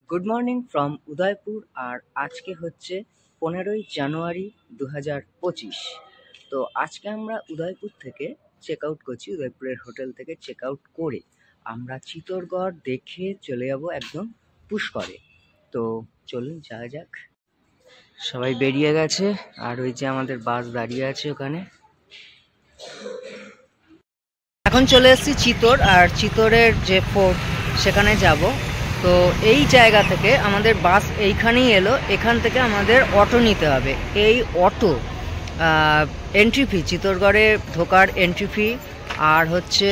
Good morning from Udaipur. আর আজকে হচ্ছে 15ই জানুয়ারি 2025। তো আজকে আমরা উদয়পুর থেকে চেক আউট করছি, উদয়পুরের হোটেল থেকে চেক আউট করে আমরা চিতোরগড় দেখে চলে যাব একদম পুষ্করে। তো চলুন যাওয়া যাক। সবাই বেরিয়ে গেছে আর ওই যে আমাদের বাস দাঁড়িয়ে আছে ওখানে। এখন চলে এসেছি চিতোর, আর চিতোরের যে ফোর্ট সেখানে যাব। তো এই জায়গা থেকে আমাদের বাস এইখানেই এলো, এখান থেকে আমাদের অটো নিতে হবে। এই অটো এন্ট্রি ফি, চিতোরগড়ে ঢোকার এন্ট্রি ফি আর হচ্ছে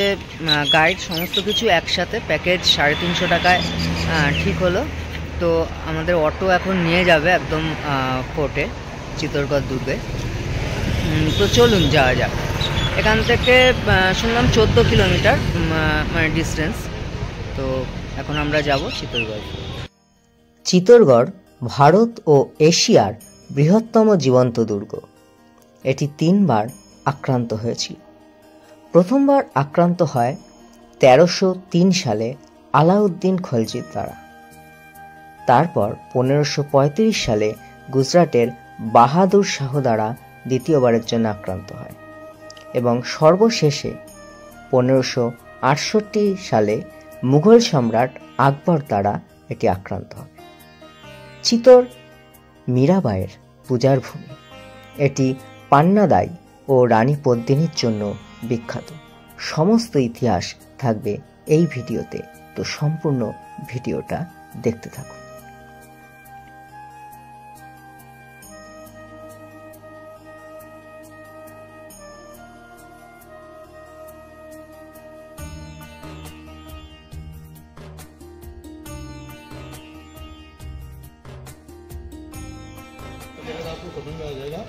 গাইড সমস্ত কিছু একসাথে প্যাকেজ 350 টাকায় ঠিক হলো। তো আমাদের অটো এখন নিয়ে যাবে একদম ফোর্টে, চিতোরগড় দুর্গে। তো চলুন যাওয়া যাক। এখান থেকে শুনলাম 14 কিলোমিটার মানে ডিস্টেন্স। তো এখন আমরা যাব চিতোরগড়। চিতোরগড় ভারত ও এশিয়ার বৃহত্তম জীবন্ত দুর্গ। এটি 3বার আক্রান্ত হয়েছিল। প্রথমবার আক্রান্ত হয় 1303 সালে আলাউদ্দিন খলজির দ্বারা। তারপর 1535 সালে গুজরাটের বাহাদুর শাহ দ্বারা দ্বিতীয়বারের জন্য আক্রান্ত হয় এবং সর্বশেষে 1568 সালে মুঘল সম্রাট আকবর দ্বারা এটি আক্রান্ত হয়। চিতোর মীরাবাইয়ের পূজার ভূমি। এটি পান্নাদাই ও রানী পদ্মিনীর জন্য বিখ্যাত। সমস্ত ইতিহাস থাকবে এই ভিডিওতে, তো সম্পূর্ণ ভিডিওটা দেখতে থাকুন। आपको समझ में आ जाएगा।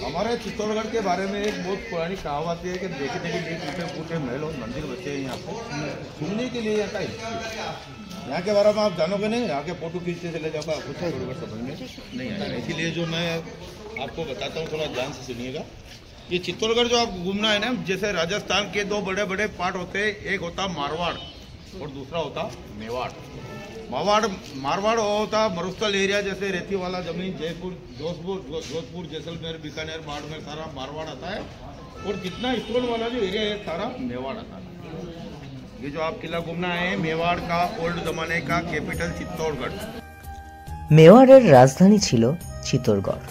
हमारे चित्तौड़गढ़ के बारे में एक बहुत पुरानी कहावत है कि देखने के लिए टूटे फूटे महल और मंदिर बचे हैं यहाँ पे, घूमने के लिए यहाँ का यहाँ के बारे में आप जानोगे नहीं, यहाँ के फोटो खींचते चले जाओगे, आपको चित्तौड़गढ़ समझ में नहीं आएगा। इसीलिए जो मैं आपको बताता हूँ थोड़ा ध्यान से सुनिएगा। ये चित्तौड़गढ़ जो आपको घूमना है ना, जैसे राजस्थान के 2 बड़े बड़े पार्ट होते हैं, एक होता मारवाड़ और दूसरा होता मेवाड़। मारवाड़ होता मरुस्थल एरिया, जैसे रेती वाला जमीन, जयपुर, जोधपुर, जैसलमेर, बीकानेर, बाड़मेर, सारा मारवाड़ आता है। और जितना ईस्टर्न वाला जो एरिया है सारा मेवाड़ आता है। ये जो आप किला घूमना है, मेवाड़ का ओल्ड जमाने का कैपिटल चित्तौड़गढ़। মেওয়ারের রাজধানী ছিল চিতোরগড়।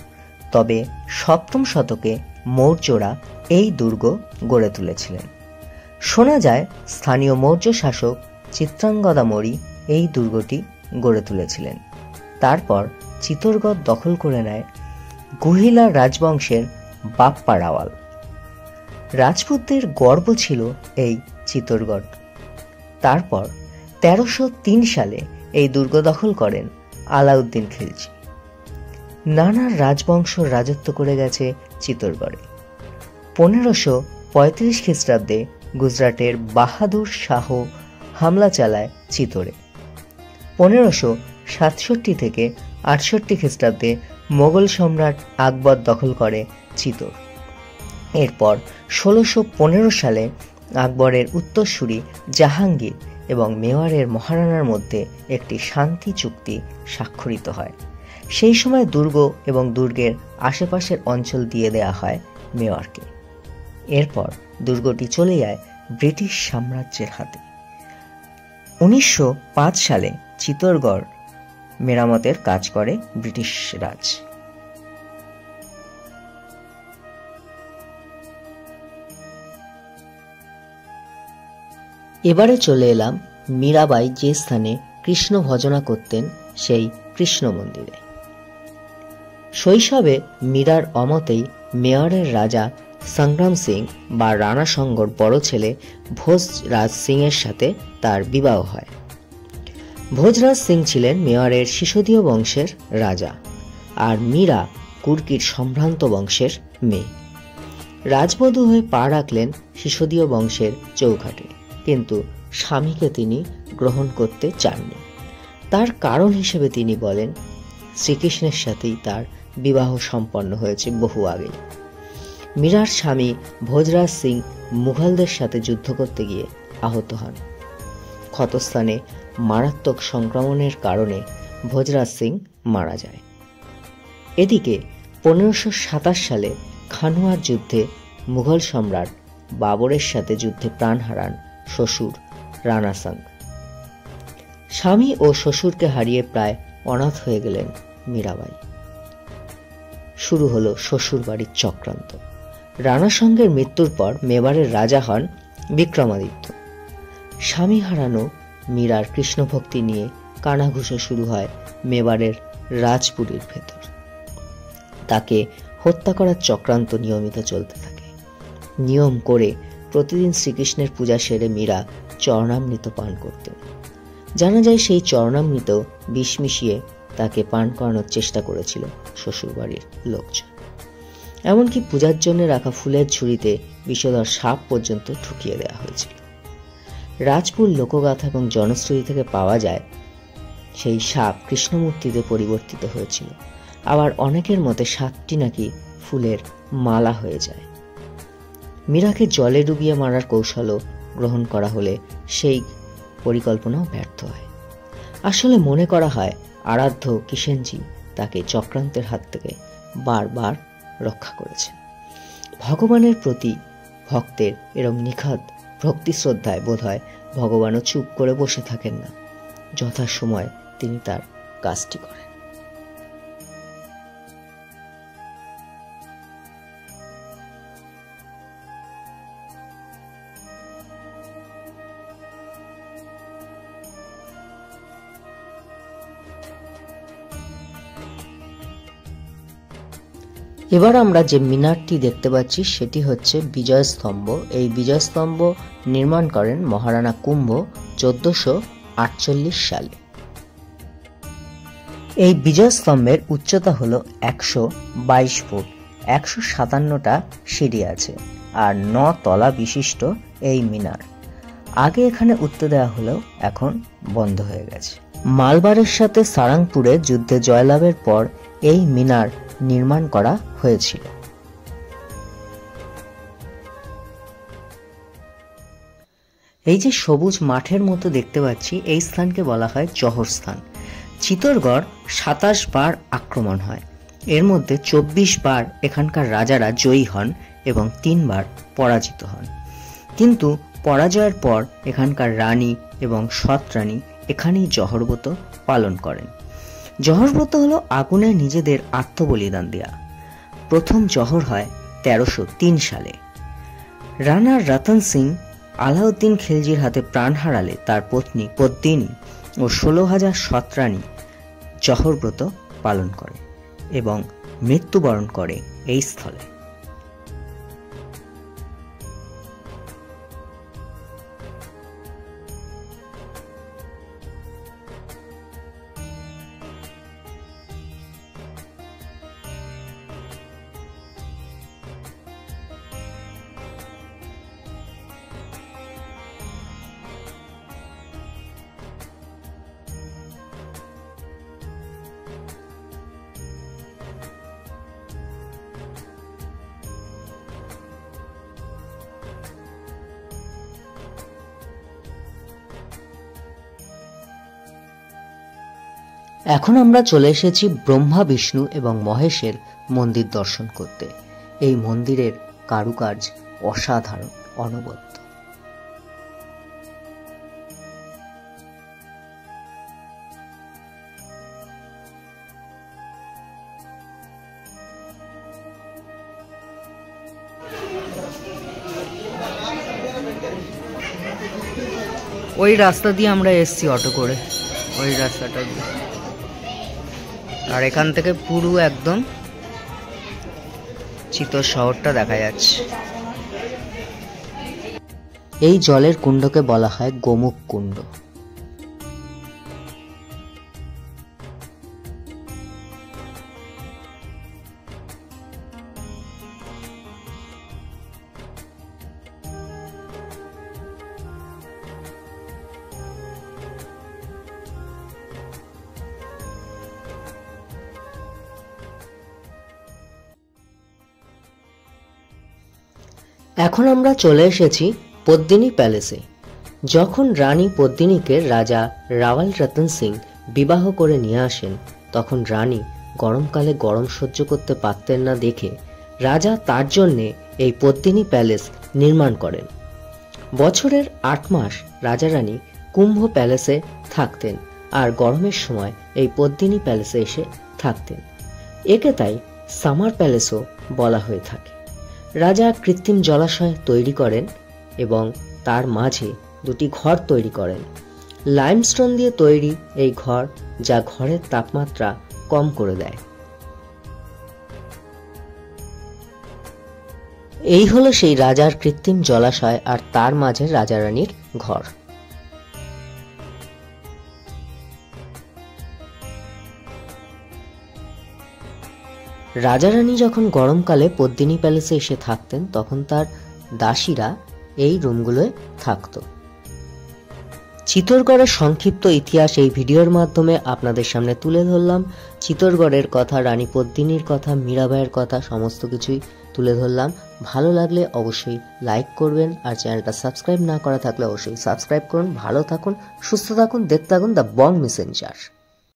তবে 7ম শতকে মৌর্যরা এই দুর্গ গড়ে তুলেছিলেন। শোনা যায় স্থানীয় মৌর্য শাসক চিত্রাঙ্গদা মৌর্য এই দুর্গটি গড়ে তুলেছিলেন। তারপর চিতোরগড় দখল করে নেয় গুহিলা রাজবংশের বাপ্পা রাওয়াল। রাজপুতদের গর্ব ছিল এই চিতোরগড়। তারপর 1303 সালে এই দুর্গ দখল করেন আলাউদ্দিন খিলজি। নানা রাজবংশ রাজত্ব করে গেছে চিতোরগড়ে। 1535 খ্রিস্টাব্দে গুজরাটের বাহাদুর শাহ হামলা চালায় চিতোরে। 1567 থেকে 68 খ্রিস্টাব্দে মোগল সম্রাট আকবর দখল করে চিতোর। এরপর 1615 সালে আকবরের উত্তরসূরি জাহাঙ্গীর এবং মেওয়ারের মহারানার মধ্যে একটি শান্তি চুক্তি স্বাক্ষরিত হয়। সেই সময় দুর্গ এবং দুর্গের আশেপাশের অঞ্চল দিয়ে দেয়া হয় মেওয়ারকে। এরপর দুর্গটি চলে যায় ব্রিটিশ সাম্রাজ্যের হাতে। 1905 সালে চিতোরগড় মেরামতের কাজ করে ব্রিটিশ রাজ। এবারে চলে এলাম মীরাবাই যে স্থানে কৃষ্ণ ভজনা করতেন সেই কৃষ্ণ মন্দিরে। শৈশবে মীরার অমতেই মেওয়ারের রাজা সংগ্রাম সিং বা রানা সঙ্গর বড় ছেলে ভোজরাজ সিং এর সাথে তার বিবাহ হয়। ভোজরাজ সিং ছিলেন মেওয়ারের সিসোদীয় বংশের রাজা, আর মীরা কুর্কির সম্ভ্রান্ত বংশের মেয়ে। রাজবধূ হয়ে পা রাখলেন সিসোদীয় বংশের চৌখাটে, কিন্তু স্বামীকে তিনি গ্রহণ করতে চাননি। তার কারণ হিসেবে তিনি বলেন শ্রীকৃষ্ণের সাথেই তার বিবাহ সম্পন্ন হয়েছে বহু আগে। মীরার স্বামী ভোজরাজ সিং মুঘলদের সাথে যুদ্ধ করতে গিয়ে আহত হন। ক্ষতস্থানে মারাত্মক সংক্রমণের কারণে ভোজরাজ সিং মারা যায়। এদিকে 1527 সালে খানুয়ার যুদ্ধে মুঘল সম্রাট বাবরের সাথে যুদ্ধে প্রাণ হারান শ্বশুর রানা সাং। স্বামী ও শ্বশুরকে হারিয়ে প্রায় অনাথ হয়ে গেলেন মীরাবাই। শুরু হলো শ্বশুর বাড়ির চক্রান্ত। রানা সাঙ্গের মৃত্যুর পর মেবারের রাজা হন বিক্রমাদিত্য। স্বামী হারানো মীরার কৃষ্ণভক্তি নিয়ে কানাঘুষো শুরু হয় মেবারের রাজপুরীর ভেতর। তাকে হত্যা করার চক্রান্ত নিয়মিত চলতে থাকে। নিয়ম করে প্রতিদিন শ্রীকৃষ্ণের পূজা সেরে মীরা চরণামৃত পান করতেন। জানা যায় সেই চরণামৃত বিষ মিশিয়ে তাকে পান করানোর চেষ্টা করেছিল শ্বশুরবাড়ির লোকজন। এমনকি পূজার জন্য রাখা ফুলের ঝুড়িতে বিষধর সাপ পর্যন্ত ঠুকিয়ে দেওয়া হয়েছিল। রাজপুর লোকগাথা এবং জনশ্রুতি থেকে পাওয়া যায় সেই সাপ কৃষ্ণমূর্তিতে পরিবর্তিত হয়েছিল। আবার অনেকের মতে সাপটি নাকি ফুলের মালা হয়ে যায়। মীরাকে জলে ডুবিয়ে মারার কৌশলও গ্রহণ করা হলে সেই পরিকল্পনাও ব্যর্থ হয়। আসলে মনে করা হয় আরাধ্য কিষেনজি তাকে চক্রান্তের হাত থেকে বারবার রক্ষা করেছেন। ভগবানের প্রতি ভক্তের এরম নিখাদ ভক্তি শ্রদ্ধায় বোধ হয় ভগবানও চুপ করে বসে থাকেন না, যথাসময়ে তিনি তার কাজটি করেন। এবার আমরা যে মিনারটি দেখতে পাচ্ছি সেটি হচ্ছে বিজয় স্তম্ভ। এই বিজয় স্তম্ভ নির্মাণ করেন মহারানা কুম্ভ 1448 সালে। এই বিজয় স্তম্ভের উচ্চতা হলো 122 ফুট। 157টা সিঁড়ি আছে আর 9 তলা বিশিষ্ট এই মিনার। আগে এখানে উঠতে দেওয়া হলেও এখন বন্ধ হয়ে গেছে। মালবারের সাথে সারাংপুরে যুদ্ধে জয়লাভের পর এই মিনার নির্মাণ করা হয়েছিল। এই যে সবুজ মাঠের মতো দেখতে পাচ্ছি, এই স্থানকে বলা হয় জহর স্থান। চিতোরগড় 27 বার আক্রমণ হয়। এর মধ্যে 24 বার এখানকার রাজারা জয়ী হন এবং 3 বার পরাজিত হন। কিন্তু পরাজয়ের পর এখানকার রানী এবং সৎ রানী এখানেই জহরব্রত পালন করেন। জহরব্রত হলো আগুনে নিজেদের আত্মবলিদান দেয়া। প্রথম জহর হয় 1303 সালে। রানা রতন সিং আলাউদ্দিন খিলজির হাতে প্রাণ হারালে তার পত্নী পদ্মিনী ও 16,000 সৎরানী জহরব্রত পালন করে এবং মৃত্যুবরণ করে এই স্থলে। এখন আমরা চলে এসেছি ব্রহ্মা, বিষ্ণু এবং মহেশের মন্দির দর্শন করতে। এই মন্দিরের কারুকার্য অসাধারণ, অনবদ্য। ওই রাস্তা দিয়ে আমরা এসছি অটো করে, ওই রাস্তাটা দিয়ে। আর এখান থেকে পুরো একদম চিতোর শহরটা দেখা যাচ্ছে। এই জলের কুণ্ডকে বলা হয় গোমুখ কুণ্ড। এখন আমরা চলে এসেছি পদ্মিনী প্যালেসে। যখন রানী পদ্মিনীকে রাজা রাওয়াল রতন সিং বিবাহ করে নিয়ে আসেন, তখন রানী গরমকালে গরম সহ্য করতে পারতেন না দেখে রাজা তার জন্যে এই পদ্মিনী প্যালেস নির্মাণ করেন। বছরের 8 মাস রাজা রানী কুম্ভ প্যালেসে থাকতেন আর গরমের সময় এই পদ্মিনী প্যালেসে এসে থাকতেন। একে তাই সামার প্যালেসও বলা হয়ে থাকে। রাজা কৃত্রিম জলাশয় তৈরি করেন এবং তার মাঝে 2টি ঘর তৈরি করেন। লাইমস্টোন দিয়ে তৈরি এই ঘর, যা ঘরের তাপমাত্রা কম করে দেয়। এই হলো সেই রাজার কৃত্রিম জলাশয় আর তার মাঝে রাজা রানীর ঘর। রাজা রানী যখন গরমকালে পদ্মিনী প্যালেসে এসে থাকতেন, তখন তার দাসীরা এই রুমগুলোয় থাকত। চিত্তরগড়ের সংক্ষিপ্ত ইতিহাস এই ভিডিওর মাধ্যমে আপনাদের সামনে তুলে ধরলাম। চিত্তরগড়ের কথা, রানী পদ্মিনীর কথা, মীরাবাইয়ের কথা, সমস্ত কিছুই তুলে ধরলাম। ভালো লাগলে অবশ্যই লাইক করবেন, আর চ্যানেলটা সাবস্ক্রাইব না করা থাকলে অবশ্যই সাবস্ক্রাইব করুন। ভালো থাকুন, সুস্থ থাকুন, দেখতে থাকুন দ্য বং মেসেঞ্জার।